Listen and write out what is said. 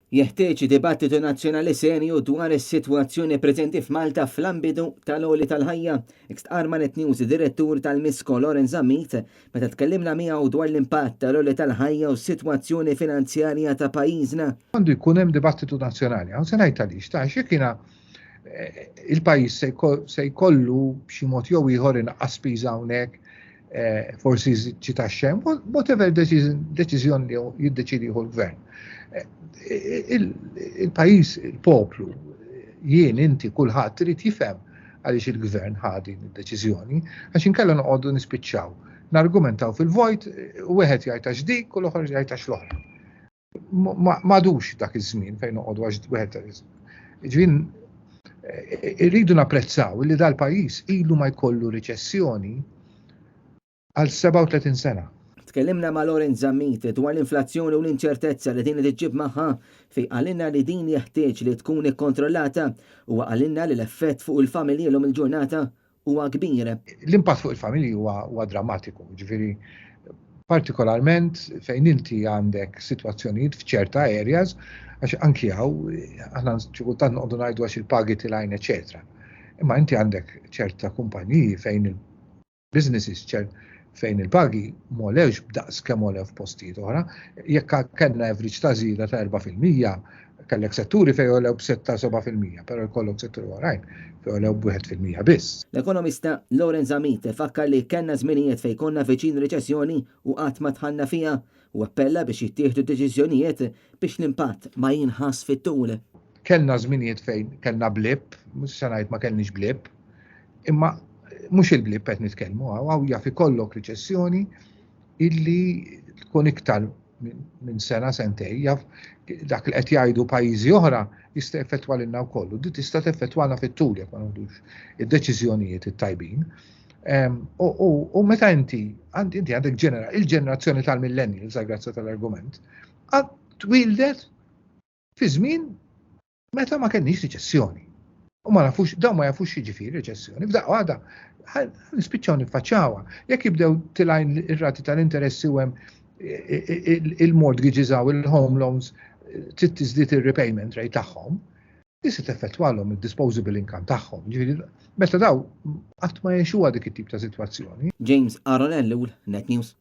Jeħtieġ dibattitu nazzjonali serju dwar is-sitwazzjoni preżenti f'Malta fl-ambitu tal-għoli tal-ħajja. Ikstqar Manet News direttur tal-Misko Lorenz Ammit meta tkellimna miegħu dwar l-impatt tal-għoli tal-ħajja u s-sitwazzjoni finanzjarja ta' pajjiżna. Għandu jkun hemm dibattitu nazzjonali, għaw se ngħid għaliex ta' xekina il-pajjiż se jkollu b'xi mod jew ieħor inqas spiża hawnhekk, forsi xi taxxem, whatever deċiżjoni li jiddeċidi l-gvern. Il-pajjiż, il-poplu, jien, inti, kulħadd irid jifhem għaliex il-gvern ħadi id-deċiżjoni, għax inkella noqogħdu nispiċċaw, nargumentaw fil-vojt, u wieħed jgħid għax dik u l-oħra jgħid għax l-oħra. M'għadux dak iż-żmien fejn noqogħdu għax wieħed. Ġvien irridu napprezzaw li dal-pajjiż ilu ma jkollu riċessjoni għal 37 sena. Tkellimna ma' Lorenz Ammit dwar l-inflazzjoni u l-inċertezza li din tiġġib magħha fejn qalilna li din jeħtieġ li tkun ikkontrollata u qalilna li l-effett fuq il-familji l il-ġurnata huwa kbir. L-impatt fuq il-familji huwa drammatiku, ġifieri partikolarment fejn inti għandek sitwazzjonijiet f'ċerta areas għax anki hawn aħna ċikultant noqogħdu ngħidu għax il-pagi tilgħin eċetera. Imma inti għandek ċerta kumpaniji fejn il-businesses fejn il-pagi molewx b'daqs kemm molew f'postijiet oħra, jekk kellna average ta' żieda ta' 4%, kellek setturi fejn jolew b'6-7%, però jkollok setturi oħrajn fejn jolew b'1% biss. L-ekonomista Lorenz Ammit fakkar li kellna żminijiet fejn konna viċin riċessjoni u qatt ma tħanna fiha u appella biex jittieħdu deċiżjonijiet biex l-impatt ma jinħass fit-tul. Kellna żminijiet fejn kellna blip, mhux se ngħid ma kellniex blip, imma mhux il-blip qed nitkellmu hawn jaf ikollok riċessjoni illi tkun iktar minn sena sentej, jaf dak li qed jgħidu pajjiżi oħra jista' effettwa lilna wkoll. Di tista' teffettwana fit-tul jekk ma nagħmlux id-deċiżjonijiet it-tajbin. U meta inti għandek il-ġenerazzjoni tal-millennials grazzi tal-argument, twildet fi żmien meta ma kenniex riċessjoni. U ma nafux, dawn ma jafux jiġifieri riċessjoni. F'daqqa waħda nispiċċaw niffaċċawha. Jekk jibdew tilgħin ir-rati tal-interessi u hemm il-mortgages u il-home loans trid tiżdied ir-repayment rate tagħhom, se teffettwalhom id-disposable income tagħhom. Ġifieri meta daw qatt ma jgħixuha dik it-tip ta' sitwazzjoni. James Aronellu, Net News.